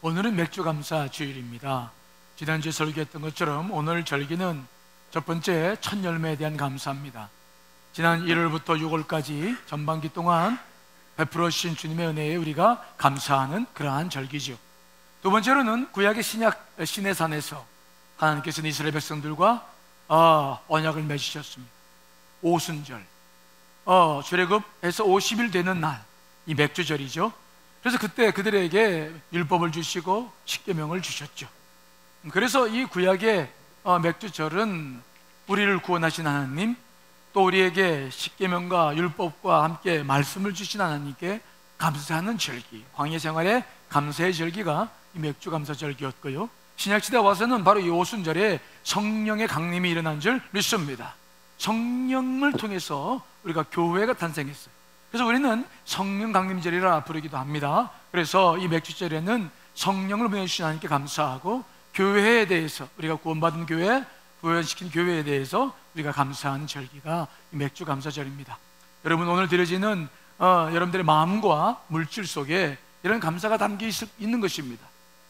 오늘은 맥주감사 주일입니다. 지난주에 설교했던 것처럼 오늘 절기는 첫 번째 첫 열매에 대한 감사입니다. 지난 1월부터 6월까지 전반기 동안 베풀어 주신 주님의 은혜에 우리가 감사하는 그러한 절기죠. 두 번째로는 구약의 신의 산에서 하나님께서는 이스라엘 백성들과 언약을 맺으셨습니다. 오순절, 출애굽해서 50일 되는 날, 이 맥주절이죠. 그래서 그때 그들에게 율법을 주시고 십계명을 주셨죠. 그래서 이 구약의 맥주절은 우리를 구원하신 하나님, 또 우리에게 십계명과 율법과 함께 말씀을 주신 하나님께 감사하는 절기, 광야 생활의 감사의 절기가 이 맥주감사절기였고요. 신약시대 와서는 바로 이 오순절에 성령의 강림이 일어난 줄 믿습니다. 성령을 통해서 우리가 교회가 탄생했어요. 그래서 우리는 성령 강림절이라 부르기도 합니다. 그래서 이 맥주절에는 성령을 보내주신 하나님께 감사하고, 교회에 대해서, 우리가 구원받은 교회, 구원시킨 교회에 대해서 우리가 감사하는 절기가 이 맥주감사절입니다. 여러분, 오늘 드려지는 여러분들의 마음과 물질 속에 이런 감사가 담겨 있는 것입니다.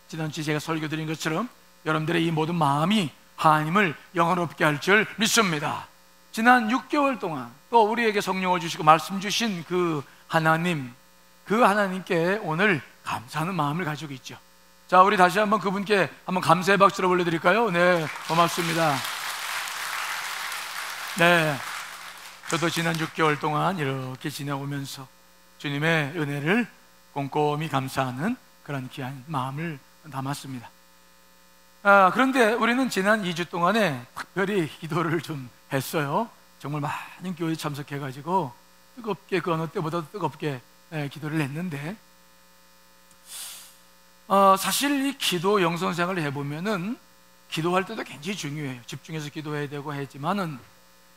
지난주에 제가 설교드린 것처럼 여러분들의 이 모든 마음이 하나님을 영화롭게 할 줄 믿습니다. 지난 6개월 동안 또 우리에게 성령을 주시고 말씀 주신 그 하나님, 그 하나님께 오늘 감사하는 마음을 가지고 있죠. 자, 우리 다시 한번 그분께 한번 감사의 박수를 올려드릴까요? 네, 고맙습니다. 네, 저도 지난 6개월 동안 이렇게 지내오면서 주님의 은혜를 꼼꼼히 감사하는 그런 귀한 마음을 담았습니다. 그런데 우리는 지난 2주 동안에 특별히 기도를 좀 했어요. 정말 많은 교회에 참석해가지고 뜨겁게, 그 어느 때보다도 뜨겁게 기도를 했는데, 사실 이 기도 영성생활을 해보면은 기도할 때도 굉장히 중요해요. 집중해서 기도해야 되고 하지만은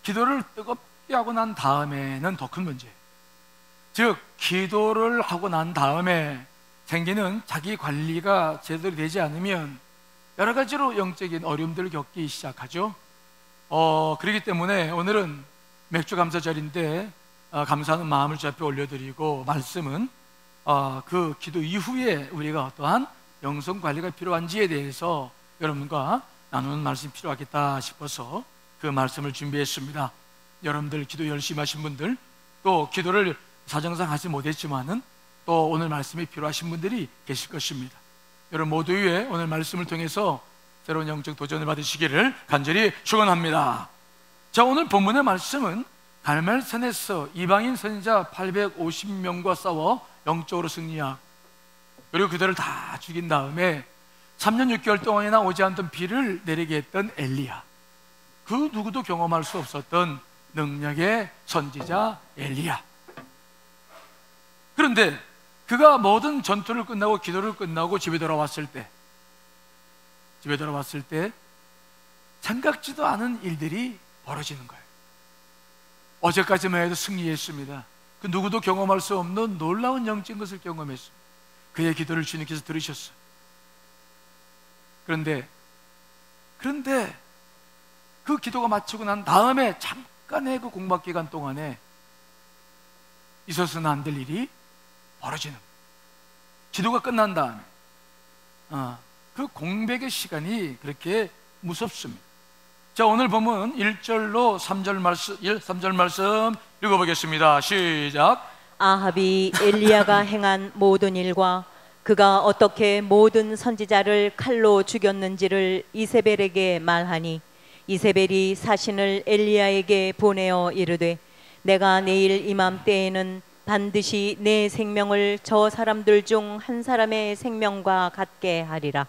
기도를 뜨겁게 하고 난 다음에는 더 큰 문제예요. 즉, 기도를 하고 난 다음에 생기는 자기 관리가 제대로 되지 않으면 여러 가지로 영적인 어려움들을 겪기 시작하죠. 그렇기 때문에 오늘은 맥주감사절인데 감사하는 마음을 주 앞에 올려드리고, 말씀은 그 기도 이후에 우리가 어떠한 영성관리가 필요한지에 대해서 여러분과 나누는 말씀이 필요하겠다 싶어서 그 말씀을 준비했습니다. 여러분들 기도 열심히 하신 분들, 또 기도를 사정상 하지 못했지만은 또 오늘 말씀이 필요하신 분들이 계실 것입니다. 여러분 모두의 오늘 말씀을 통해서 새로운 영적 도전을 받으시기를 간절히 축원합니다. 자, 오늘 본문의 말씀은 갈멜산에서 이방인 선지자 850명과 싸워 영적으로 승리하고, 그리고 그들을 다 죽인 다음에 3년 6개월 동안이나 오지 않던 비를 내리게 했던 엘리야, 그 누구도 경험할 수 없었던 능력의 선지자 엘리야. 그런데 그가 모든 전투를 끝나고 기도를 끝나고 집에 돌아왔을 때 생각지도 않은 일들이 벌어지는 거예요. 어제까지만 해도 승리했습니다. 그 누구도 경험할 수 없는 놀라운 영적인 것을 경험했습니다. 그의 기도를 주님께서 들으셨어요. 그런데 그 기도가 마치고 난 다음에 잠깐의 그 공박 기간 동안에 있어서는 안 될 일이 벌어지는 거예요. 기도가 끝난 다음에 그 공백의 시간이 그렇게 무섭습니다. 자, 오늘 보면 1절로 3절 말씀 읽어보겠습니다. 시작. 아합이 엘리야가 행한 모든 일과 그가 어떻게 모든 선지자를 칼로 죽였는지를 이세벨에게 말하니, 이세벨이 사신을 엘리야에게 보내어 이르되, 내가 내일 이맘때에는 반드시 내 생명을 저 사람들 중 한 사람의 생명과 같게 하리라.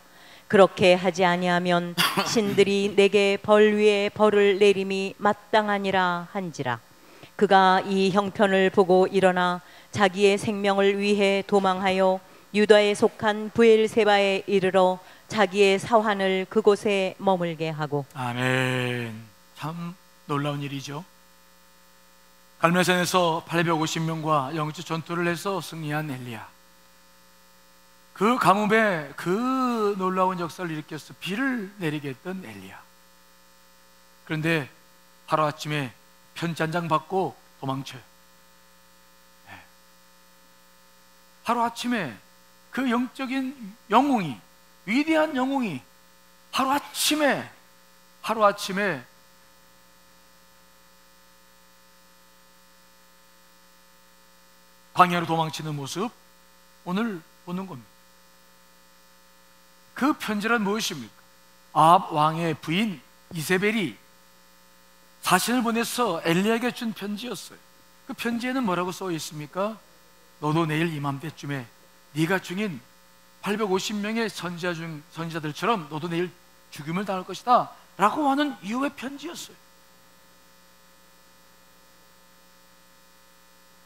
그렇게 하지 아니하면 신들이 내게 벌 위에 벌을 내림이 마땅하니라 한지라. 그가 이 형편을 보고 일어나 자기의 생명을 위해 도망하여 유다에 속한 브엘세바에 이르러 자기의 사환을 그곳에 머물게 하고. 아멘. 참 놀라운 일이죠. 갈멜산에서 850명과 영적 전투를 해서 승리한 엘리야, 그 가뭄에 그 놀라운 역사를 일으켜서 비를 내리게 했던 엘리야. 그런데 하루아침에 편지 한 장 받고 도망쳐요. 하루아침에 그 영적인 영웅이, 위대한 영웅이 하루아침에 광야로 도망치는 모습 오늘 보는 겁니다. 그 편지란 무엇입니까? 아합 왕의 부인 이세벨이 사신을 보내서 엘리야에게 준 편지였어요. 그 편지에는 뭐라고 써 있습니까? 너도 내일 이맘때쯤에 네가 중인 850명의 선지자들처럼 너도 내일 죽임을 당할 것이다 라고 하는 이유의 편지였어요.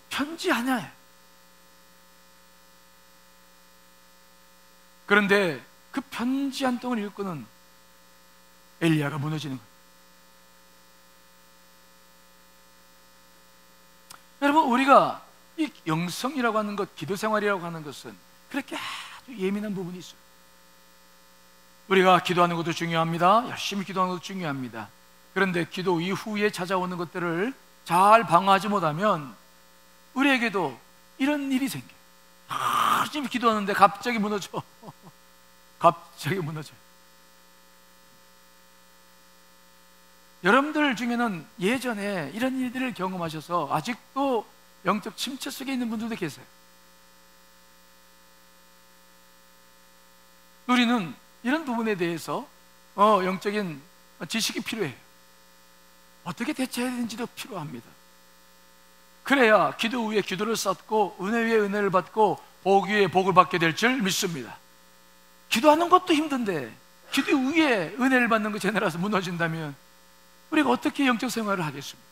편지 하나예요. 그런데 그 편지 한 통을 읽고는 엘리야가 무너지는 거예요. 여러분, 우리가 이 영성이라고 하는 것, 기도 생활이라고 하는 것은 그렇게 아주 예민한 부분이 있어요. 우리가 기도하는 것도 중요합니다. 열심히 기도하는 것도 중요합니다. 그런데 기도 이후에 찾아오는 것들을 잘 방어하지 못하면 우리에게도 이런 일이 생겨요. 열심히 기도하는데 갑자기 무너져. 갑자기 무너져요. 여러분들 중에는 예전에 이런 일들을 경험하셔서 아직도 영적 침체 속에 있는 분들도 계세요. 우리는 이런 부분에 대해서 영적인 지식이 필요해요. 어떻게 대처해야 되는지도 필요합니다. 그래야 기도 위에 기도를 쌓고 은혜 위에 은혜를 받고 복 위에 복을 받게 될 줄 믿습니다. 기도하는 것도 힘든데 기도 위에 은혜를 받는 것 제대로서 무너진다면 우리가 어떻게 영적 생활을 하겠습니까?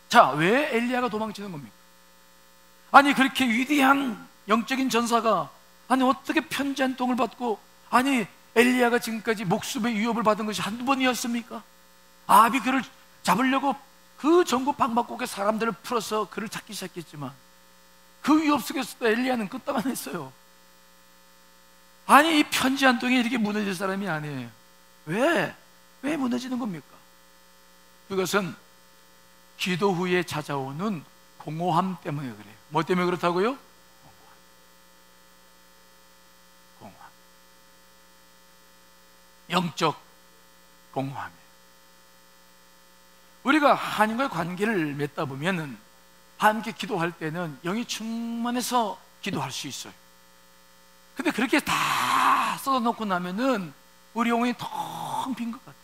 자, 왜 엘리야가 도망치는 겁니까? 아니, 그렇게 위대한 영적인 전사가 아니 어떻게 편지 한 통을 받고, 아니 엘리야가 지금까지 목숨의 위협을 받은 것이 한두 번이었습니까? 아합이 그를 잡으려고 그 전국 방방곡곡에 사람들을 풀어서 그를 찾기 시작했지만 그 위협 속에서도 엘리야는 끄떡 안 했어요. 아니, 이 편지 한 통에 이렇게 무너질 사람이 아니에요. 왜 무너지는 겁니까? 그것은 기도 후에 찾아오는 공허함 때문에 그래요. 뭐 때문에 그렇다고요? 공허함. 영적 공허함이에요. 우리가 하나님과의 관계를 맺다 보면은 함께 기도할 때는 영이 충만해서 기도할 수 있어요. 근데 그렇게 다 쏟아놓고 나면은 우리 영혼이 텅 빈 것 같아요.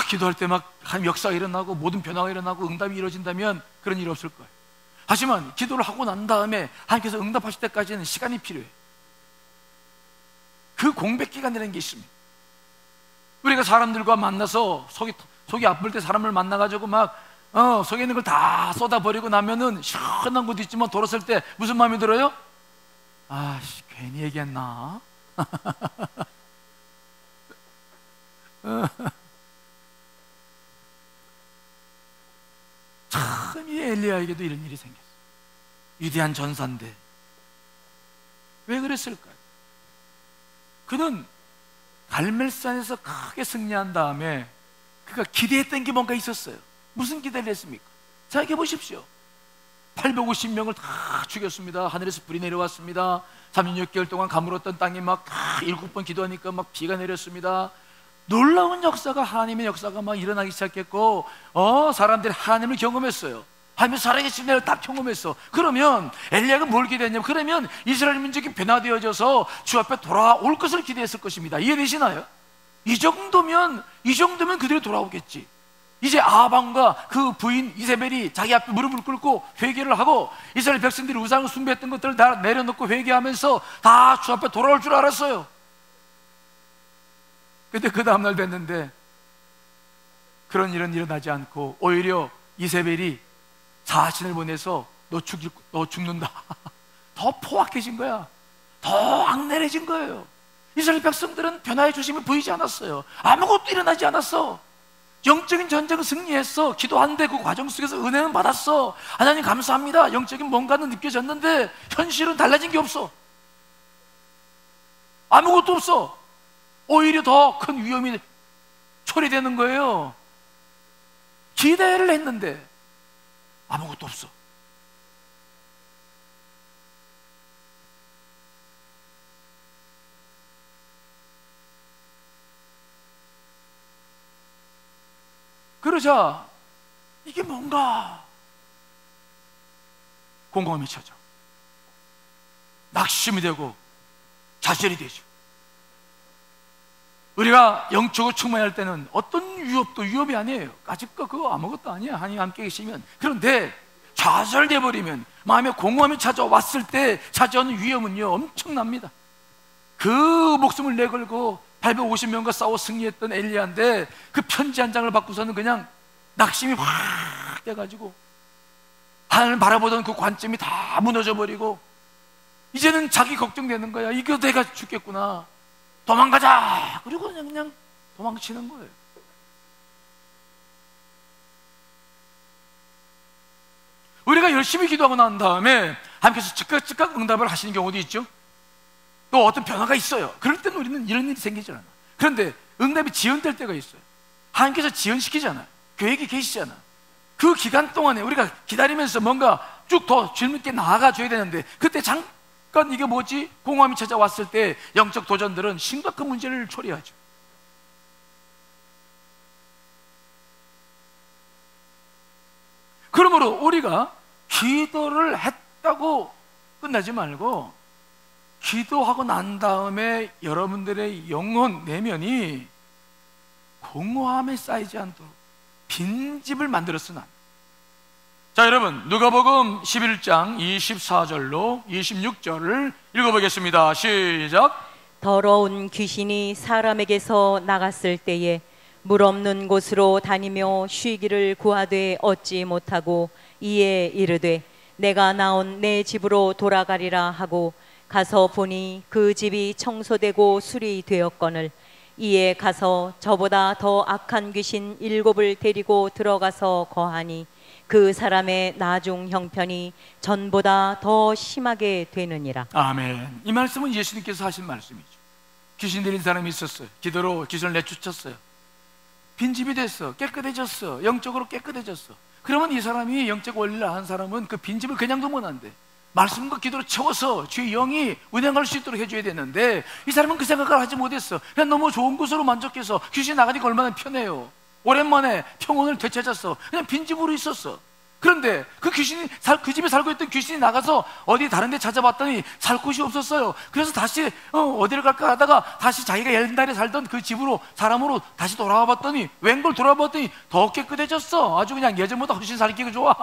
기도할 때 막 하나님 역사가 일어나고 모든 변화가 일어나고 응답이 이루어진다면 그런 일이 없을 거예요. 하지만 기도를 하고 난 다음에 하나님께서 응답하실 때까지는 시간이 필요해요. 그 공백 기간이라는 게 있습니다. 우리가 사람들과 만나서 속이 아플 때 사람을 만나가지고 막 속에 있는 걸 다 쏟아버리고 나면은 시원한 것도 있지만 돌아설 때 무슨 마음이 들어요? 아씨, 괜히 얘기했나? 참, 이 엘리야에게도 이런 일이 생겼어요. 위대한 전사인데 왜 그랬을까요? 그는 갈멜산에서 크게 승리한 다음에 그가 기대했던 게 뭔가 있었어요. 무슨 기대를 했습니까? 생각해 보십시오. 850명을 다 죽였습니다. 하늘에서 불이 내려왔습니다. 3년 6개월 동안 가물었던 땅에 막 다 7번 기도하니까 막 비가 내렸습니다. 놀라운 역사가, 하나님의 역사가 막 일어나기 시작했고, 사람들이 하나님을 경험했어요. 하나님의 살아계신 내를 딱 경험했어. 그러면 엘리야가 뭘 기대했냐면, 그러면 이스라엘 민족이 변화되어져서 주 앞에 돌아올 것을 기대했을 것입니다. 이해되시나요? 이 정도면 그들이 돌아오겠지. 이제 아합왕과 그 부인 이세벨이 자기 앞에 무릎을 꿇고 회개를 하고 이스라엘 백성들이 우상을 숭배했던 것들을 다 내려놓고 회개하면서 다 주 앞에 돌아올 줄 알았어요. 근데 그 다음날 뵀는데 그런 일은 일어나지 않고 오히려 이세벨이 사신을 보내서 너 죽는다. 더 포악해진 거야. 더 악랄해진 거예요. 이스라엘 백성들은 변화의 조짐이 보이지 않았어요. 아무것도 일어나지 않았어. 영적인 전쟁은 승리했어. 기도하는데 그 과정 속에서 은혜는 받았어. 하나님 감사합니다. 영적인 뭔가는 느껴졌는데 현실은 달라진 게 없어. 아무것도 없어. 오히려 더 큰 위험이 초래되는 거예요. 기대를 했는데 아무것도 없어. 그러자 이게 뭔가 공허함이 찾아 낙심이 되고 좌절이 되죠. 우리가 영적으로 충만할 때는 어떤 유업도 유업이 아니에요. 까짓거 그거 아무것도 아니야, 하나님 함께 계시면. 그런데 좌절돼 버리면, 마음에 공허함이 찾아왔을 때 찾아오는 위험은요 엄청납니다. 그 목숨을 내걸고 850명과 싸워 승리했던 엘리야인데 그 편지 한 장을 받고서는 그냥 낙심이 확 돼가지고 하나님을 바라보던 그 관점이 다 무너져 버리고 이제는 자기 걱정되는 거야. 이거 내가 죽겠구나, 도망가자. 그리고 그냥 도망치는 거예요. 우리가 열심히 기도하고 난 다음에 하나님께서 즉각 응답을 하시는 경우도 있죠. 또 어떤 변화가 있어요. 그럴 때는 우리는 이런 일이 생기지 않아. 그런데 응답이 지연될 때가 있어요. 하나님께서 지연시키잖아요. 계획이 계시잖아. 그 기간 동안에 우리가 기다리면서 뭔가 쭉 더 주님께 나아가줘야 되는데, 그때 잠깐 이게 뭐지? 공허함이 찾아왔을 때 영적 도전들은 심각한 문제를 초래하죠. 그러므로 우리가 기도를 했다고 끝나지 말고, 기도하고 난 다음에 여러분들의 영혼 내면이 공허함에 쌓이지 않도록 빈집을 만들었으나. 자, 여러분, 누가복음 11장 24절로 26절을 읽어보겠습니다. 시작. 더러운 귀신이 사람에게서 나갔을 때에 물 없는 곳으로 다니며 쉬기를 구하되 얻지 못하고 이에 이르되 내가 나온 내 집으로 돌아가리라 하고 가서 보니 그 집이 청소되고 수리되었거늘 이에 가서 저보다 더 악한 귀신 7을 데리고 들어가서 거하니 그 사람의 나중 형편이 전보다 더 심하게 되느니라. 아멘. 이 말씀은 예수님께서 하신 말씀이죠. 귀신 들린 사람이 있었어요. 기도로 귀신을 내쫓았어요. 빈집이 됐어. 깨끗해졌어. 영적으로 깨끗해졌어. 그러면 이 사람이 영적 원리를 아는 사람은 그 빈집을 그냥 두면 안 돼. 말씀과 기도로 채워서 주의 영이 운행할 수 있도록 해줘야 되는데, 이 사람은 그 생각을 하지 못했어. 그냥 너무 좋은 곳으로 만족해서 귀신 나가니까 얼마나 편해요. 오랜만에 평온을 되찾았어. 그냥 빈집으로 있었어. 그런데 그 집에 살고 있던 귀신이 나가서 어디 다른 데 찾아봤더니 살 곳이 없었어요. 그래서 다시 어디를 갈까 하다가 다시 자기가 옛날에 살던 그 집으로, 사람으로 다시 돌아와 봤더니, 웬걸 돌아와 봤더니 더 깨끗해졌어. 아주 그냥 예전보다 훨씬 살기가 좋아.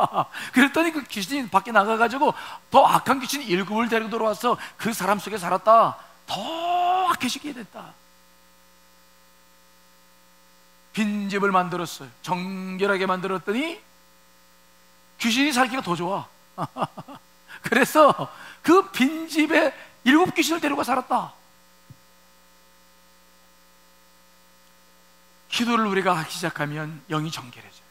그랬더니 그 귀신이 밖에 나가가지고 더 악한 귀신이 7을 데리고 들어와서 그 사람 속에 살았다. 더 악해지게 됐다. 빈집을 만들었어요. 정결하게 만들었더니 귀신이 살기가 더 좋아. 그래서 그 빈집에 7 귀신을 데려가 살았다. 기도를 우리가 하기 시작하면 영이 정결해져요.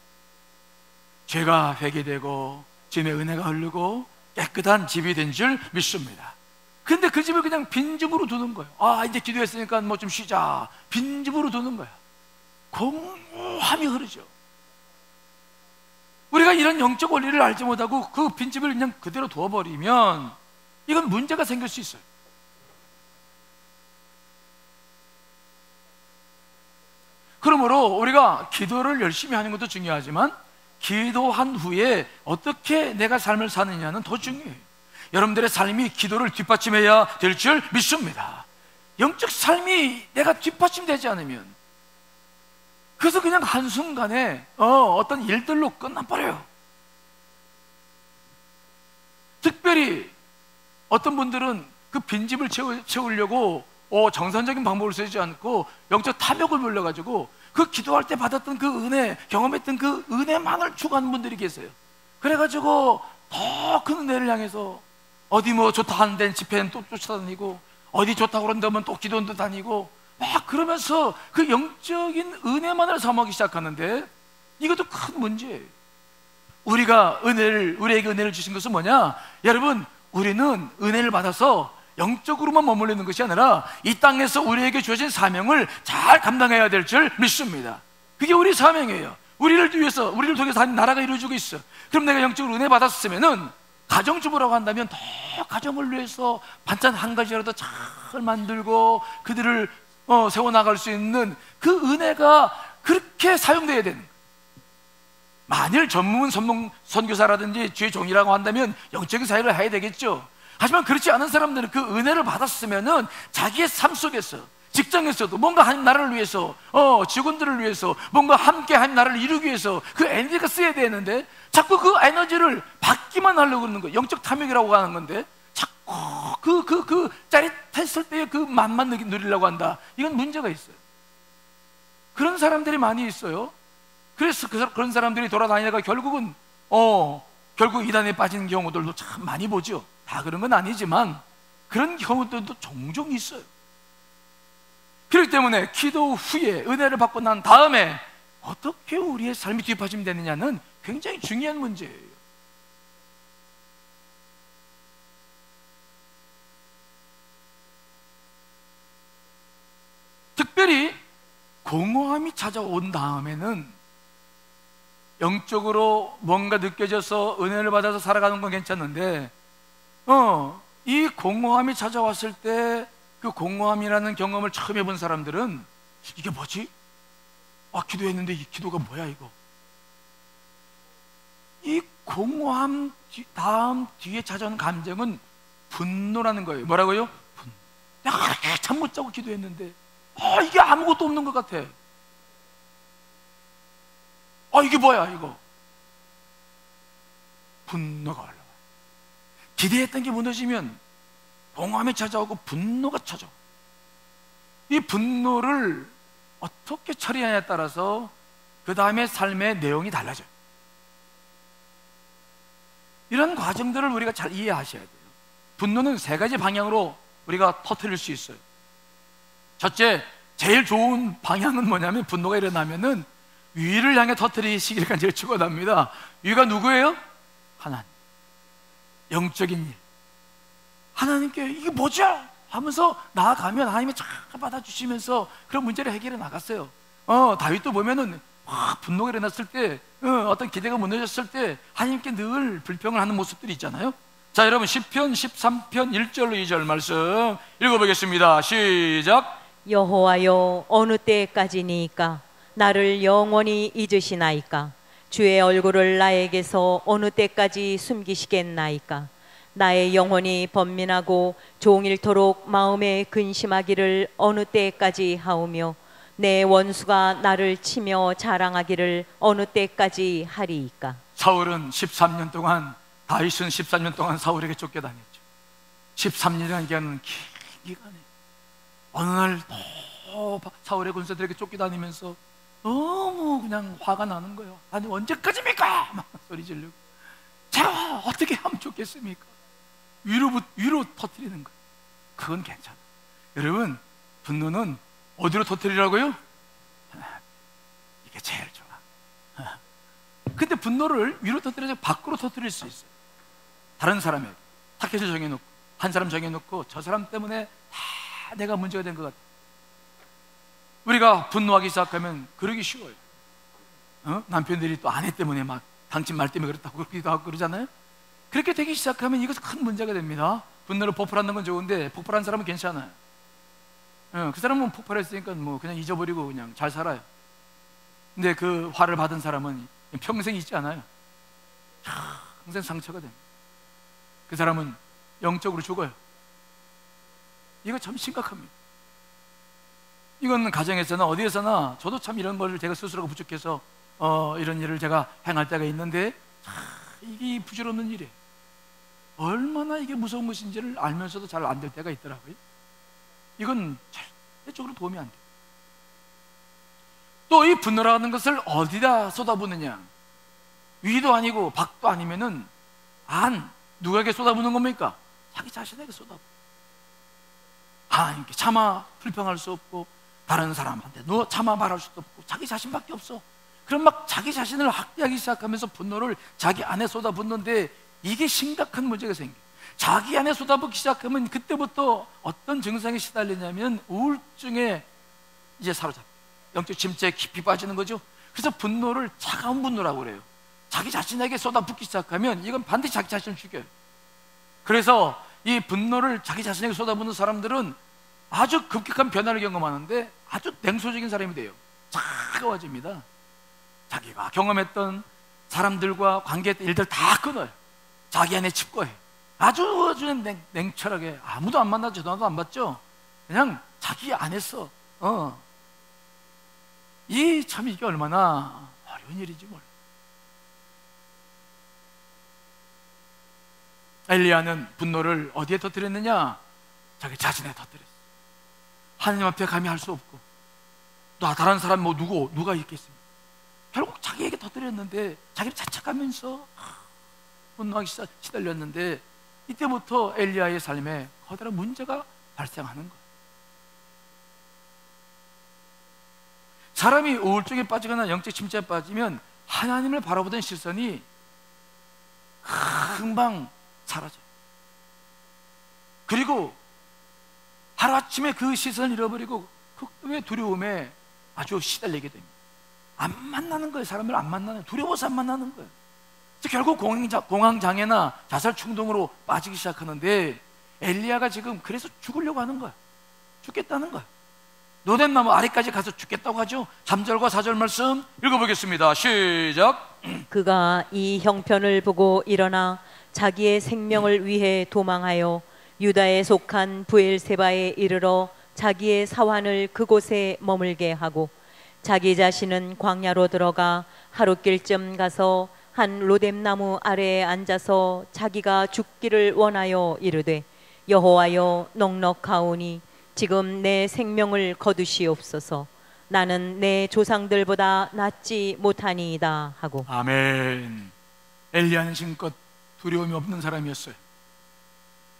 죄가 회개되고 주님의 은혜가 흐르고 깨끗한 집이 된 줄 믿습니다. 근데 그 집을 그냥 빈집으로 두는 거예요. 아, 이제 기도했으니까 뭐 좀 쉬자. 빈집으로 두는 거야. 공허함이 흐르죠. 우리가 이런 영적 원리를 알지 못하고 그 빈집을 그냥 그대로 두어버리면 이건 문제가 생길 수 있어요. 그러므로 우리가 기도를 열심히 하는 것도 중요하지만, 기도한 후에 어떻게 내가 삶을 사느냐는 더 중요해요. 여러분들의 삶이 기도를 뒷받침해야 될 줄 믿습니다. 영적 삶이 내가 뒷받침되지 않으면, 그래서 그냥 한순간에 어떤 일들로 끝나버려요. 특별히 어떤 분들은 그 빈집을 채우려고 정상적인 방법을 쓰지 않고 영적 탐욕을 불러가지고 그 기도할 때 받았던 그 은혜, 경험했던 그 은혜만을 추구하는 분들이 계세요. 그래가지고 더 큰 은혜를 향해서 어디 뭐 좋다 하는 데는 집회는 또 쫓아다니고, 어디 좋다고 그런다면 또 기도원도 다니고, 막 그러면서 그 영적인 은혜만을 사모하기 시작하는데, 이것도 큰 문제예요. 우리에게 은혜를 주신 것은 뭐냐? 여러분, 우리는 은혜를 받아서 영적으로만 머물르는 것이 아니라 이 땅에서 우리에게 주어진 사명을 잘 감당해야 될 줄 믿습니다. 그게 우리 사명이에요. 우리를 위해서, 우리를 통해서 하나님 나라가 이루어지고 있어. 그럼 내가 영적으로 은혜 받았으면은, 가정주부라고 한다면 더 가정을 위해서 반찬 한 가지라도 잘 만들고 그들을 세워나갈 수 있는 그 은혜가 그렇게 사용되어야 되는 거예요. 만일 전문 선교사라든지 주의 종이라고 한다면 영적인 사역을 해야 되겠죠. 하지만 그렇지 않은 사람들은 그 은혜를 받았으면은 자기의 삶 속에서, 직장에서도 뭔가 하나님 나라를 위해서, 직원들을 위해서, 뭔가 함께 하나님 나라를 이루기 위해서 그 에너지가 써야 되는데 자꾸 그 에너지를 받기만 하려고 그러는 거예요. 영적 탐욕이라고 하는 건데 자꾸 그 짜릿했을 때의 그 맛만 누리려고 한다. 이건 문제가 있어요. 그런 사람들이 많이 있어요. 그래서 그런 사람들이 돌아다니다가 결국 이단에 빠지는 경우들도 참 많이 보죠. 다 그런 건 아니지만 그런 경우들도 종종 있어요. 그렇기 때문에 기도 후에 은혜를 받고 난 다음에 어떻게 우리의 삶이 뒤집어지면 되느냐는 굉장히 중요한 문제예요. 특별히 공허함이 찾아온 다음에는 영적으로 뭔가 느껴져서 은혜를 받아서 살아가는 건 괜찮은데 이 공허함이 찾아왔을 때 그 공허함이라는 경험을 처음 해본 사람들은 이게 뭐지? 기도했는데 이 기도가 뭐야 이거? 이 공허함 다음 뒤에 찾아오는 감정은 분노라는 거예요. 뭐라고요? 분노. 내가 그렇게 잠 못 자고 기도했는데 이게 아무것도 없는 것 같아. 이게 뭐야 이거? 분노가 올라와. 기대했던 게 무너지면 공허함이 찾아오고 분노가 찾아와. 이 분노를 어떻게 처리하냐에 따라서 그 다음에 삶의 내용이 달라져요. 이런 과정들을 우리가 잘 이해하셔야 돼요. 분노는 세 가지 방향으로 우리가 터뜨릴 수 있어요. 첫째, 제일 좋은 방향은 뭐냐면 분노가 일어나면은 위를 향해 터뜨리시기를 간절히 축원합니다. 위가 누구예요? 하나님. 영적인 일. 하나님께 이게 뭐지? 하면서 나아가면 하나님이 잘 받아주시면서 그런 문제를 해결해 나갔어요. 다윗도 보면은 분노가 일어났을 때, 어떤 기대가 무너졌을 때 하나님께 늘 불평을 하는 모습들이 있잖아요. 자, 여러분 시편 13편 1절로 2절 말씀 읽어보겠습니다. 시작. 여호와여, 어느 때까지니까 나를 영원히 잊으시나이까? 주의 얼굴을 나에게서 어느 때까지 숨기시겠나이까? 나의 영혼이 번민하고 종일토록 마음에 근심하기를 어느 때까지 하오며 내 원수가 나를 치며 자랑하기를 어느 때까지 하리이까? 사울은 13년 동안, 다윗은 13년 동안 사울에게 쫓겨다녔죠. 13년이라는 기간은 긴 기간에 어느 날 또 사울의 군사들에게 쫓겨다니면서 너무 그냥 화가 나는 거예요. 아니 언제까지입니까? 막 소리 지르고 제가 어떻게 하면 좋겠습니까? 위로 터뜨리는 거예요. 그건 괜찮아. 여러분, 분노는 어디로 터뜨리라고요? 이게 제일 좋아. 근데 분노를 위로 터뜨리지 밖으로 터뜨릴 수 있어요. 다른 사람에게 타켓을 정해놓고 한 사람 정해놓고 저 사람 때문에 다 내가 문제가 된 것 같아. 우리가 분노하기 시작하면 그러기 쉬워요. 남편들이 또 아내 때문에 막 당신 말 때문에 그렇다고 그러기도 하고 그러잖아요. 그렇게 되기 시작하면 이것은 큰 문제가 됩니다. 분노를 폭발하는 건 좋은데 폭발한 사람은 괜찮아요. 그 사람은 폭발했으니까 뭐 그냥 잊어버리고 그냥 잘 살아요. 근데 그 화를 받은 사람은 평생 잊지 않아요. 평생 상처가 됩니다. 그 사람은 영적으로 죽어요. 이거 참 심각합니다. 이건 가정에서나 어디에서나 저도 참 이런 걸 제가 스스로가 부족해서 이런 일을 제가 행할 때가 있는데 이게 부질없는 일이에요. 얼마나 이게 무서운 것인지를 알면서도 잘 안 될 때가 있더라고요. 이건 절대적으로 도움이 안 돼요. 또 이 분노라는 것을 어디다 쏟아붓느냐? 위도 아니고 밖도 아니면은 누구에게 쏟아붓는 겁니까? 자기 자신에게 쏟아붓고 하나님께 차마 불평할 수 없고 다른 사람한테 차마 말할 수도 없고 자기 자신밖에 없어. 그럼 막 자기 자신을 학대하기 시작하면서 분노를 자기 안에 쏟아붓는데 이게 심각한 문제가 생겨요. 자기 안에 쏟아붓기 시작하면 그때부터 어떤 증상에 시달리냐면 우울증에 이제 사로잡혀요. 영적 침체에 깊이 빠지는 거죠. 그래서 분노를 차가운 분노라고 그래요. 자기 자신에게 쏟아붓기 시작하면 이건 반드시 자기 자신을 죽여요. 그래서 이 분노를 자기 자신에게 쏟아붓는 사람들은 아주 급격한 변화를 경험하는데 아주 냉소적인 사람이 돼요. 차가워집니다. 자기가 경험했던 사람들과 관계했던 일들 다 끊어요. 자기 안에 집거해요. 아주 냉철하게 아무도 안 만나죠. 전화도 안 받죠. 그냥 자기 안에서 참 이게 얼마나 어려운 일이지 몰라. 엘리야는 분노를 어디에 터뜨렸느냐? 자기 자신에 터뜨렸어. 하나님 앞에 감히 할 수 없고 또 다른 사람 누가 있겠습니까? 결국 자기에게 터뜨렸는데 자기를 자책하면서 분노하기 시달렸는데 이때부터 엘리야의 삶에 커다란 문제가 발생하는 거예요. 사람이 우울증에 빠지거나 영적 침체에 빠지면 하나님을 바라보던 시선이 금방 사라져요. 그리고 하루아침에 그 시선을 잃어버리고 극도의 두려움에 아주 시달리게 됩니다. 안 만나는 거예요. 사람을 안 만나는, 두려워서 안 만나는 거예요. 결국 공황장애나 자살 충동으로 빠지기 시작하는데 엘리야가 지금 그래서 죽으려고 하는 거야. 죽겠다는 거야. 노뎀나무 아래까지 가서 죽겠다고 하죠. 3절과 4절 말씀 읽어보겠습니다. 시작. 그가 이 형편을 보고 일어나 자기의 생명을 위해 도망하여 유다에 속한 브엘세바에 이르러 자기의 사환을 그곳에 머물게 하고 자기 자신은 광야로 들어가 하룻길쯤 가서 한 로뎀나무 아래에 앉아서 자기가 죽기를 원하여 이르되 여호와여 넉넉하오니 지금 내 생명을 거두시옵소서. 나는 내 조상들보다 낫지 못하니이다 하고. 아멘. 엘리야는 지금껏 두려움이 없는 사람이었어요.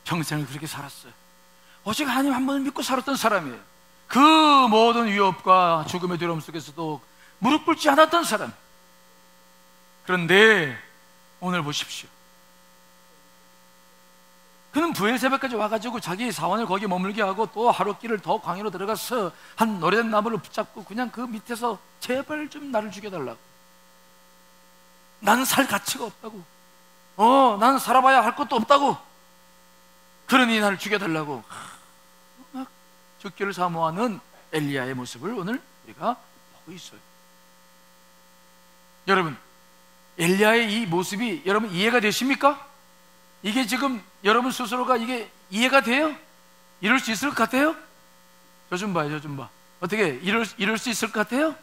평생을 그렇게 살았어요. 오직 하나님 한 번을 믿고 살았던 사람이에요. 그 모든 위협과 죽음의 두려움 속에서도 무릎 꿇지 않았던 사람. 그런데 오늘 보십시오. 그는 브엘세바까지 와가지고 자기 사원을 거기 머물게 하고 또 하룻길을 더 광야로 들어가서 한 오래된 나무를 붙잡고 그냥 그 밑에서 제발 좀 나를 죽여달라고. 나는 살 가치가 없다고. 나는 살아봐야 할 것도 없다고. 그러니 나를 죽여달라고 막 죽기를 사모하는 엘리야의 모습을 오늘 우리가 보고 있어요. 여러분, 엘리야의 이 모습이 여러분 이해가 되십니까? 이게 지금 여러분 스스로가 이게 이해가 돼요? 이럴 수 있을 것 같아요? 저 좀 봐요, 저 좀 봐. 어떻게 이럴 수 있을 것 같아요?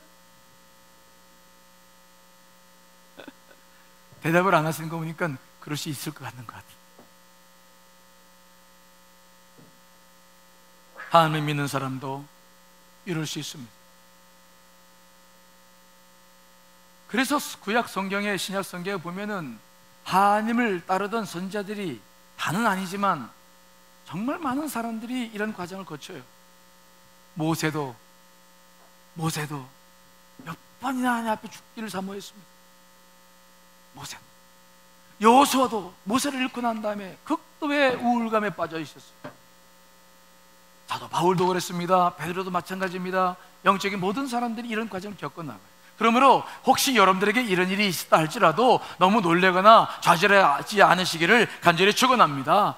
대답을 안 하시는 거 보니까 그럴 수 있을 것 같는 것 같아요. 하나님을 믿는 사람도 이럴 수 있습니다. 그래서 구약 성경에, 신약 성경에 보면은 하나님을 따르던 선지자들이 다는 아니지만 정말 많은 사람들이 이런 과정을 거쳐요. 모세도 몇 번이나 하나님 앞에 죽기를 사모했습니다. 모세, 여호수아도 모세를 잃고 난 다음에 극도의 우울감에 빠져 있었어요. 사도 바울도 그랬습니다. 베드로도 마찬가지입니다. 영적인 모든 사람들이 이런 과정을 겪어나가요. 그러므로 혹시 여러분들에게 이런 일이 있다 할지라도 너무 놀래거나 좌절하지 않으시기를 간절히 축원합니다.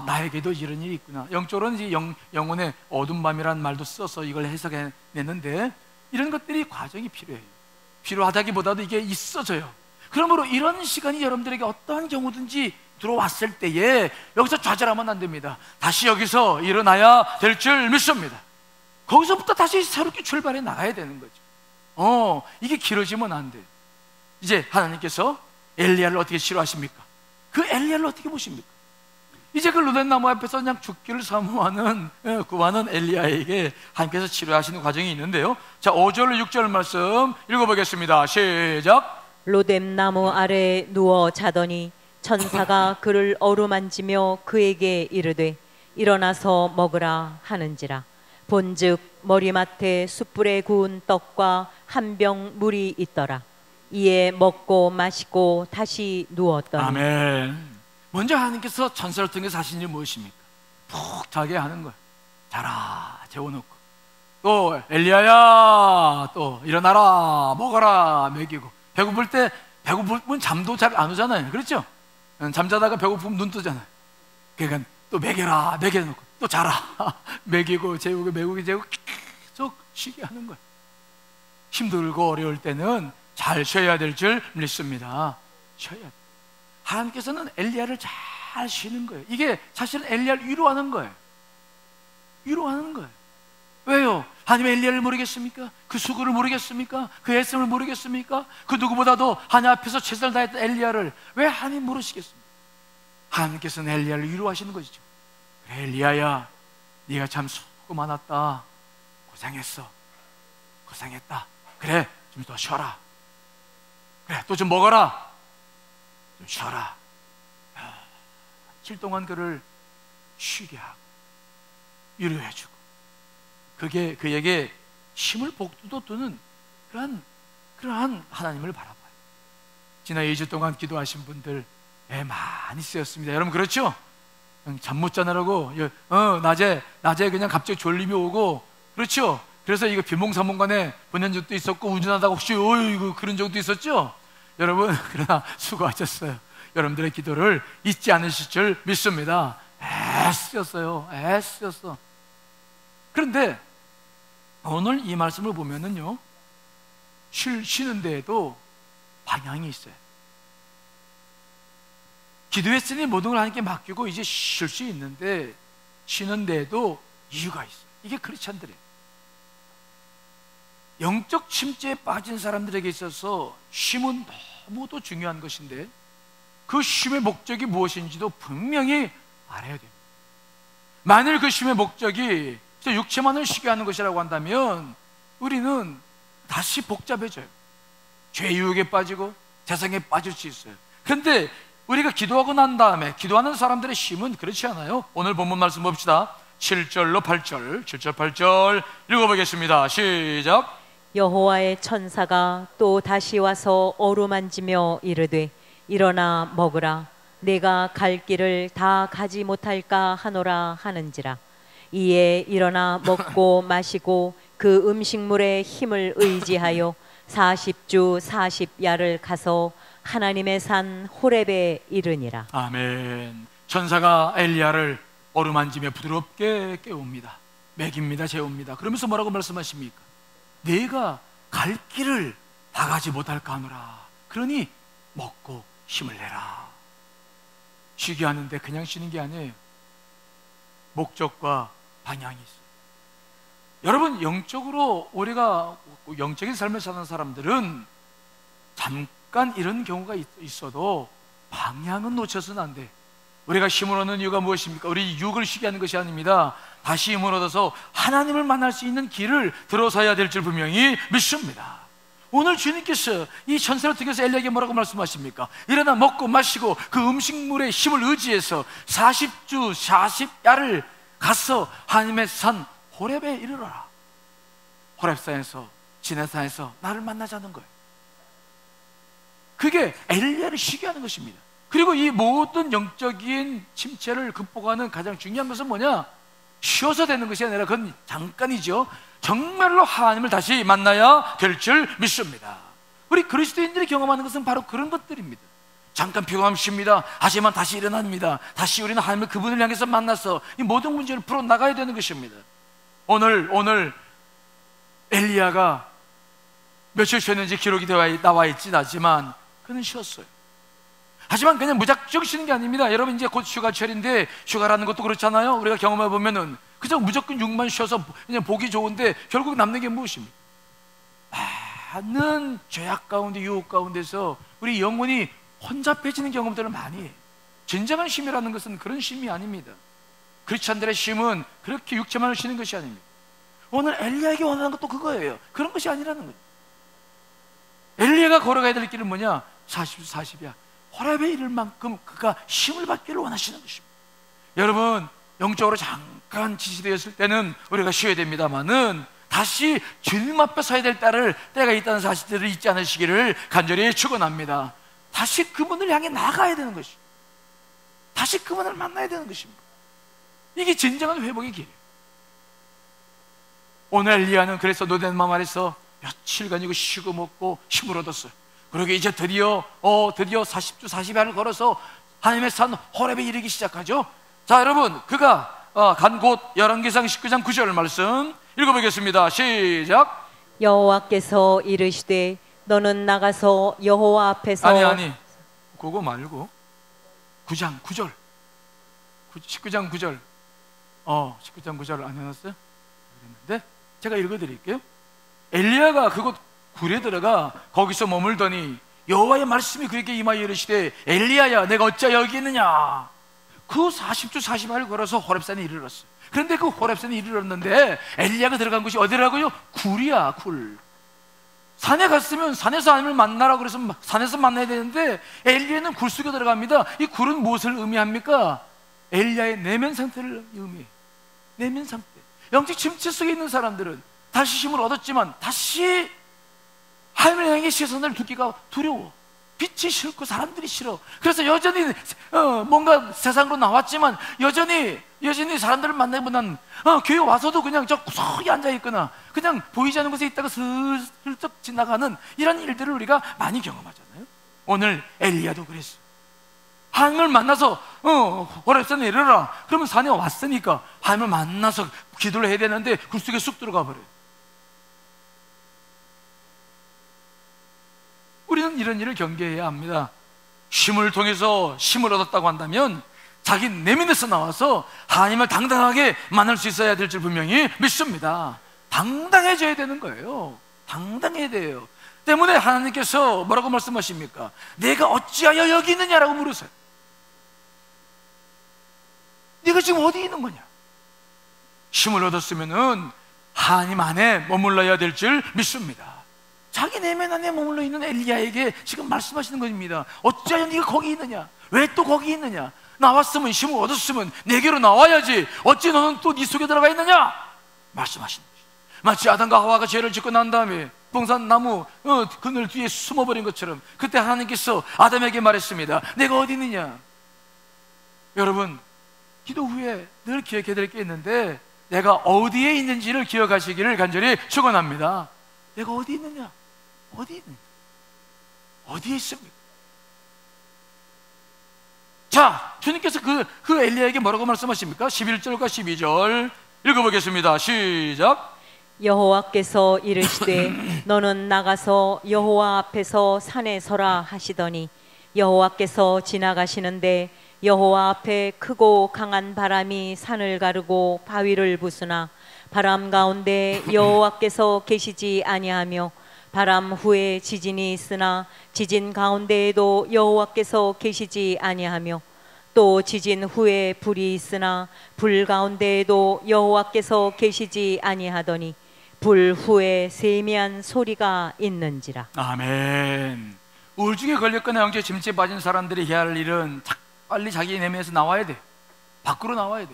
나에게도 이런 일이 있구나. 영적으로는 이제 영혼의 어두운 밤이라는 말도 써서 이걸 해석해냈는데 이런 것들이 과정이 필요해요. 필요하다기보다도 이게 있어져요. 그러므로 이런 시간이 여러분들에게 어떠한 경우든지 들어왔을 때에 여기서 좌절하면 안 됩니다. 다시 여기서 일어나야 될 줄 믿습니다. 거기서부터 다시 새롭게 출발해 나가야 되는 거죠. 이게 길어지면 안 돼요. 이제 하나님께서 엘리야를 어떻게 치료하십니까? 그 엘리야를 어떻게 보십니까? 이제 그 로뎀나무 앞에서 그냥 죽기를 사모하는 구하는 엘리야에게 하나님께서 치료하시는 과정이 있는데요. 자, 5절 6절 말씀 읽어보겠습니다. 시작. 로뎀나무 아래에 누워 자더니 천사가 그를 어루만지며 그에게 이르되 일어나서 먹으라 하는지라. 본즉 머리맡에 숯불에 구운 떡과 한 병 물이 있더라. 이에 먹고 마시고 다시 누웠더니. 아멘. 먼저 하나님께서 천사를 통해서 하신 일이 무엇입니까? 푹 자게 하는 거예요. 자라 재워놓고 또 엘리야야 또 일어나라 먹어라 먹이고, 배고플 때 배고프면 잠도 잘 안 오잖아요. 그렇죠? 잠자다가 배고프면 눈 뜨잖아요. 그러니까 또 먹여라 먹여놓고 또 자라 먹이고 재우고 먹이고 재우고 계속 쉬게 하는 거예요. 힘들고 어려울 때는 잘 쉬어야 될 줄 믿습니다. 쉬어야 돼. 하나님께서는 엘리야를 잘 쉬는 거예요. 이게 사실은 엘리야를 위로하는 거예요. 위로하는 거예요. 왜요? 하나님 엘리야를 모르겠습니까? 그 수고를 모르겠습니까? 그 애씀을 모르겠습니까? 그 누구보다도 하나님 앞에서 최선을 다했던 엘리야를 왜 하나님 모르시겠습니까? 하나님께서는 엘리야를 위로하시는 것이죠. 그래 엘리야야, 네가 참 수고 많았다. 고생했어. 고생했다. 그래 좀 더 쉬어라. 그래 또 좀 먹어라. 좀 쉬어라. 7 동안 그를 쉬게 하고 위로해주고, 그게 그에게 힘을 복돋우는 그러한 하나님을 바라봐요. 지난 2주 동안 기도하신 분들 많이 쓰였습니다. 여러분 그렇죠? 잠 못 자느라고 낮에 그냥 갑자기 졸림이 오고, 그렇죠? 그래서 이거 비몽사몽간에 보낸 적도 있었고, 운전하다가 혹시 이거 그런 적도 있었죠? 여러분 그러나 수고하셨어요. 여러분들의 기도를 잊지 않으실 줄 믿습니다. 애쓰였어요. 애쓰였어. 그런데 오늘 이 말씀을 보면은요, 쉬는 데에도 방향이 있어요. 기도했으니 모든 걸 하나님께 맡기고 이제 쉴 수 있는데, 쉬는 데에도 이유가 있어요. 이게 크리스찬들이에요. 영적 침체에 빠진 사람들에게 있어서 쉼은 너무도 중요한 것인데, 그 쉼의 목적이 무엇인지도 분명히 알아야 됩니다. 만일 그 쉼의 목적이 육체만을 쉬게 하는 것이라고 한다면 우리는 다시 복잡해져요. 죄 유혹에 빠지고 세상에 빠질 수 있어요. 그런데 우리가 기도하고 난 다음에 기도하는 사람들의 쉼은 그렇지 않아요. 오늘 본문 말씀 봅시다. 7절로 8절, 7절 8절 읽어보겠습니다. 시작. 여호와의 천사가 또 다시 와서 어루만지며 이르되 일어나 먹으라. 내가 갈 길을 다 가지 못할까 하노라 하는지라. 이에 일어나 먹고 마시고 그 음식물의 힘을 의지하여 40주 40야를 가서 하나님의 산 호렙에 이르니라. 아멘. 천사가 엘리야를 어루만지며 부드럽게 깨웁니다. 먹입니다. 재웁니다. 그러면서 뭐라고 말씀하십니까? 내가 갈 길을 다 가지 못할까 하노라. 그러니 먹고 힘을 내라. 쉬게 하는데 그냥 쉬는 게 아니에요. 목적과 방향이 있어요. 여러분, 영적으로 우리가 영적인 삶을 사는 사람들은 잠깐 이런 경우가 있어도 방향은 놓쳐서는 안 돼. 우리가 힘을 얻는 이유가 무엇입니까? 우리 육을 쉬게 하는 것이 아닙니다. 다시 힘을 얻어서 하나님을 만날 수 있는 길을 들어서야 될 줄 분명히 믿습니다. 오늘 주님께서 이 천사를 통해서 엘리야에게 뭐라고 말씀하십니까? 일어나 먹고 마시고 그 음식물의 힘을 의지해서 40주 40야를 가서 하나님의 산 호렙에 이르러라. 호렙산에서, 지내산에서 나를 만나자는 거예요. 그게 엘리야를 쉬게 하는 것입니다. 그리고 이 모든 영적인 침체를 극복하는 가장 중요한 것은 뭐냐? 쉬어서 되는 것이 아니라 그건 잠깐이죠. 정말로 하나님을 다시 만나야 될 줄 믿습니다. 우리 그리스도인들이 경험하는 것은 바로 그런 것들입니다. 잠깐 피곤함 쉽니다. 하지만 다시 일어납니다. 다시 우리는 하나님을 그분을 향해서 만나서 이 모든 문제를 풀어나가야 되는 것입니다. 오늘 엘리야가 며칠 쉬었는지 기록이 나와 있진 않지만 그는 쉬었어요. 하지만 그냥 무작정 쉬는 게 아닙니다. 여러분, 이제 곧 휴가철인데, 휴가라는 것도 그렇잖아요. 우리가 경험해 보면은 그저 무조건 육만 쉬어서 그냥 보기 좋은데 결국 남는 게 무엇입니까? 많은 죄악 가운데, 유혹 가운데서 우리 영혼이 혼잡해지는 경험들을 많이 해요. 진정한 쉼이라는 것은 그런 쉼이 아닙니다. 크리스찬들의 쉼은 그렇게 육체만을 쉬는 것이 아닙니다. 오늘 엘리야에게 원하는 것도 그거예요. 그런 것이 아니라는 거죠. 엘리야가 걸어가야 될 길은 뭐냐? 40주 40이야. 호렙에 이를 만큼 그가 힘을 받기를 원하시는 것입니다. 여러분, 영적으로 잠깐 지시되었을 때는 우리가 쉬어야 됩니다만은 다시 주님 앞에 서야 될 때가 있다는 사실들을 잊지 않으시기를 간절히 축원합니다. 다시 그분을 향해 나가야 되는 것입니다. 다시 그분을 만나야 되는 것입니다. 이게 진정한 회복의 길이에요. 오늘 엘리야는 그래서 노덴마 말에서 며칠간 이거 쉬고 먹고 힘을 얻었어요. 그러게 이제 드디어 40주 40야를 걸어서 하나님의 산 호렙에 이르기 시작하죠. 자, 여러분, 그가 간 곳 열왕기상 19장 9절 말씀 읽어보겠습니다. 시작. 여호와께서 이르시되 너는 나가서 여호와 앞에서 아니 그거 말고 9장 9절 19장 9절 19장 9절 안 해놨어요? 그랬는데 제가 읽어드릴게요. 엘리야가 그곳 굴에 들어가 거기서 머물더니 여호와의 말씀이 그에게 임하여 이르시되 엘리야야 내가 어찌 여기 있느냐. 그 40주 40일을 걸어서 호렙산에 이르렀어요. 그런데 그 호렙산에 이르렀는데 엘리야가 들어간 곳이 어디라고요? 굴이야. 굴. 산에 갔으면 산에서 하나님을 만나라고 그래서 산에서 만나야 되는데 엘리야는 굴 속에 들어갑니다. 이 굴은 무엇을 의미합니까? 엘리야의 내면 상태를 의미해요. 내면 상태. 영적 침체 속에 있는 사람들은 다시 힘을 얻었지만 다시 하나님을 향해 시선을 두기가 두려워. 빛이 싫고 사람들이 싫어. 그래서 여전히 뭔가 세상으로 나왔지만 여전히 사람들을 만나보면 교회 와서도 그냥 저 구석에 앉아있거나 그냥 보이지 않는 곳에 있다가 슬쩍 지나가는 이런 일들을 우리가 많이 경험하잖아요. 오늘 엘리야도 그랬어. 하나님을 만나서 호렙산에 이르라. 그러면 산에 왔으니까 하나님을 만나서 기도를 해야 되는데 굴 속에 쑥 들어가 버려요. 우리는 이런 일을 경계해야 합니다. 쉼을 통해서 힘을 얻었다고 한다면 자기 내면에서 나와서 하나님을 당당하게 만날 수 있어야 될 줄 분명히 믿습니다. 당당해져야 되는 거예요. 당당해야 돼요. 때문에 하나님께서 뭐라고 말씀하십니까? 내가 어찌하여 여기 있느냐라고 물으세요. 네가 지금 어디 있는 거냐? 힘을 얻었으면은 하나님 안에 머물러야 될 줄 믿습니다. 자기 내면 안에 머물러 있는 엘리야에게 지금 말씀하시는 것입니다. 어찌하여 네가 거기 있느냐? 왜 또 거기 있느냐? 나왔으면 힘을 얻었으면 내게로 나와야지. 어찌 너는 또 네 속에 들어가 있느냐? 말씀하시는 것이죠. 마치 아담과 하와가 죄를 짓고 난 다음에 봉산나무 그늘 뒤에 숨어버린 것처럼 그때 하나님께서 아담에게 말했습니다. 내가 어디 있느냐? 여러분, 기도 후에 늘 기억해야 될 게 있는데 내가 어디에 있는지를 기억하시기를 간절히 축원합니다. 내가 어디 있느냐? 어디 있느냐? 어디에 있습니까? 자, 주님께서 그 엘리야에게 뭐라고 말씀하십니까? 11절과 12절 읽어보겠습니다. 시작. 여호와께서 이르시되 너는 나가서 여호와 앞에서 산에 서라 하시더니 여호와께서 지나가시는데 여호와 앞에 크고 강한 바람이 산을 가르고 바위를 부수나 바람 가운데 여호와께서 계시지 아니하며 바람 후에 지진이 있으나 지진 가운데에도 여호와께서 계시지 아니하며 또 지진 후에 불이 있으나 불 가운데에도 여호와께서 계시지 아니하더니 불 후에 세미한 소리가 있는지라. 아멘. 우울증에 걸렸거나 영적 짐치에 빠진 사람들이 해야 할 일은 빨리 자기 내면에서 나와야 돼. 밖으로 나와야 돼.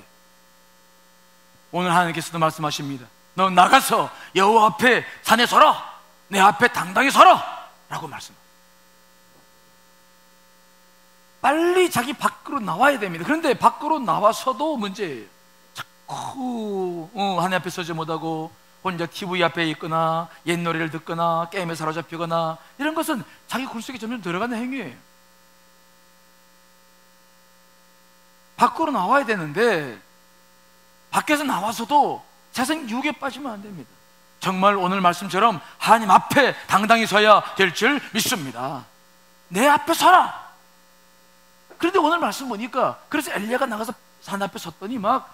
오늘 하나님께서도 말씀하십니다. 너 나가서 여호와 앞에 산에 서라. 내 앞에 당당히 서라 라고 말씀합니다. 빨리 자기 밖으로 나와야 됩니다. 그런데 밖으로 나와서도 문제예요. 자꾸 하나님 앞에 서지 못하고 혼자 TV 앞에 있거나 옛 노래를 듣거나 게임에 사로잡히거나 이런 것은 자기 굴속에 점점 들어가는 행위예요. 밖으로 나와야 되는데 밖에서 나와서도 세상 유혹에 빠지면 안 됩니다. 정말 오늘 말씀처럼 하나님 앞에 당당히 서야 될 줄 믿습니다. 내 앞에 서라. 그런데 오늘 말씀 보니까 그래서 엘리야가 나가서 산 앞에 섰더니 막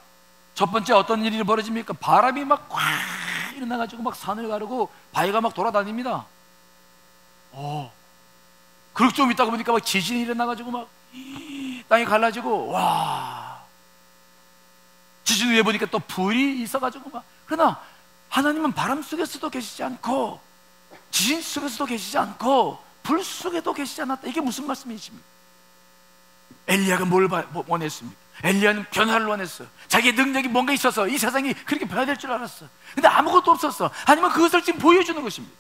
첫 번째 어떤 일이 벌어집니까? 바람이 막 꽉 일어나가지고 막 산을 가르고 바위가 막 돌아다닙니다. 그렇게 좀 있다가 보니까 막 지진이 일어나가지고 막 땅이 갈라지고 와, 지진 후에 보니까 또 불이 있어가지고 막. 그러나 하나님은 바람 속에서도 계시지 않고 지진 속에서도 계시지 않고 불 속에도 계시지 않았다. 이게 무슨 말씀이십니까? 엘리야가 뭘 원했습니까? 엘리야는 변화를 원했어. 자기의 능력이 뭔가 있어서 이 세상이 그렇게 변화될 줄 알았어. 근데 아무것도 없었어. 하나님은 그것을 지금 보여주는 것입니다.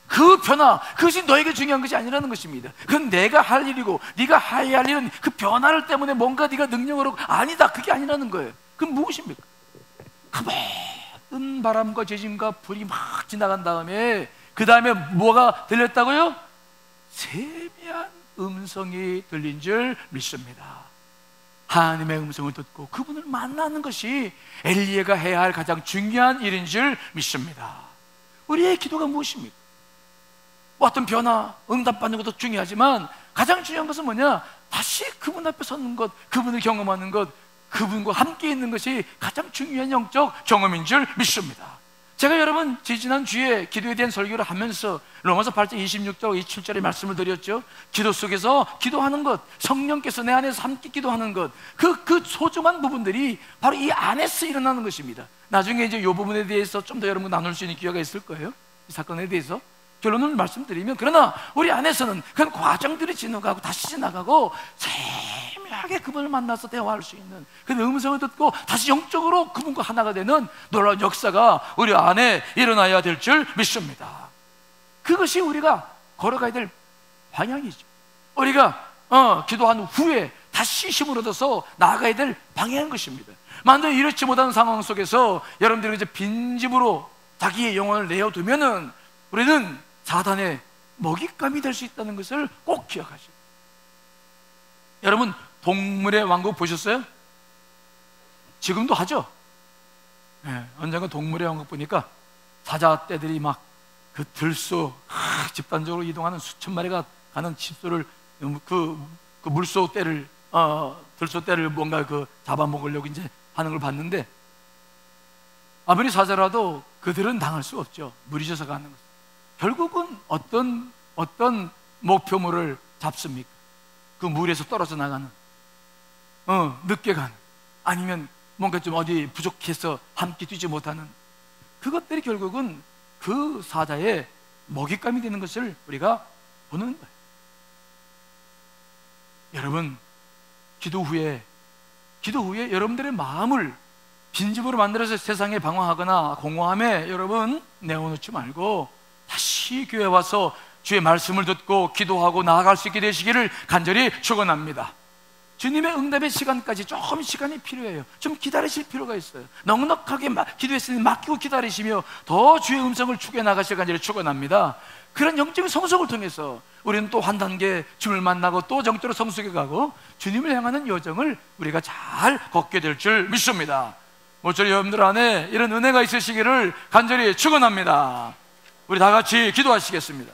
그 변화, 그것이 너에게 중요한 것이 아니라는 것입니다. 그건 내가 할 일이고 네가 해야 할 일은 그 변화를 때문에 뭔가 네가 능력으로 아니다, 그게 아니라는 거예요. 그건 무엇입니까? 큰 바람과 지진과 불이 막 지나간 다음에 그 다음에 뭐가 들렸다고요? 세미한 음성이 들린 줄 믿습니다. 하나님의 음성을 듣고 그분을 만나는 것이 엘리야가 해야 할 가장 중요한 일인 줄 믿습니다. 우리의 기도가 무엇입니까? 어떤 변화, 응답받는 것도 중요하지만 가장 중요한 것은 뭐냐? 다시 그분 앞에 서는 것, 그분을 경험하는 것, 그분과 함께 있는 것이 가장 중요한 영적 경험인 줄 믿습니다. 제가 여러분 지난 주에 기도에 대한 설교를 하면서 로마서 8장 26절 27절의 말씀을 드렸죠. 기도 속에서 기도하는 것, 성령께서 내 안에서 함께 기도하는 것, 그 소중한 부분들이 바로 이 안에서 일어나는 것입니다. 나중에 이제 이 부분에 대해서 좀 더 여러분 나눌 수 있는 기회가 있을 거예요. 이 사건에 대해서 결론을 말씀드리면, 그러나 우리 안에서는 그런 과정들이 지나가고 다시 지나가고 세밀하게 그분을 만나서 대화할 수 있는 그 음성을 듣고 다시 영적으로 그분과 하나가 되는 놀라운 역사가 우리 안에 일어나야 될 줄 믿습니다. 그것이 우리가 걸어가야 될 방향이죠. 우리가 기도한 후에 다시 힘을 얻어서 나아가야 될 방향인 것입니다. 만약 이렇지 못한 상황 속에서 여러분들이 이제 빈집으로 자기의 영혼을 내어두면은 우리는 사단의 먹잇감이 될 수 있다는 것을 꼭 기억하시고, 여러분 동물의 왕국 보셨어요? 지금도 하죠? 네, 언젠가 동물의 왕국 보니까 사자떼들이 막 그 들소 집단적으로 이동하는 수천 마리가 가는 집소를 그 물소 떼를 들소 떼를 뭔가 그 잡아먹으려고 이제 하는 걸 봤는데, 아무리 사자라도 그들은 당할 수 없죠. 무리져서 가는 것. 결국은 어떤 목표물을 잡습니까? 그 물에서 떨어져 나가는, 늦게 가는, 아니면 뭔가 좀 어디 부족해서 함께 뛰지 못하는 그것들이 결국은 그 사자의 먹잇감이 되는 것을 우리가 보는 거예요. 여러분, 기도 후에 여러분들의 마음을 빈집으로 만들어서 세상에 방황하거나 공허함에 여러분 내어놓지 말고 다시 교회에 와서 주의 말씀을 듣고 기도하고 나아갈 수 있게 되시기를 간절히 축원합니다. 주님의 응답의 시간까지 조금 시간이 필요해요. 좀 기다리실 필요가 있어요. 넉넉하게 기도했으니 맡기고 기다리시며 더 주의 음성을 추구해 나가실 간절히 축원합니다. 그런 영적인 성숙을 통해서 우리는 또 한 단계 주님을 만나고 또 정도로 성숙해 가고 주님을 향하는 여정을 우리가 잘 걷게 될 줄 믿습니다. 모쪼록 여러분들 안에 이런 은혜가 있으시기를 간절히 축원합니다. 우리 다 같이 기도하시겠습니다.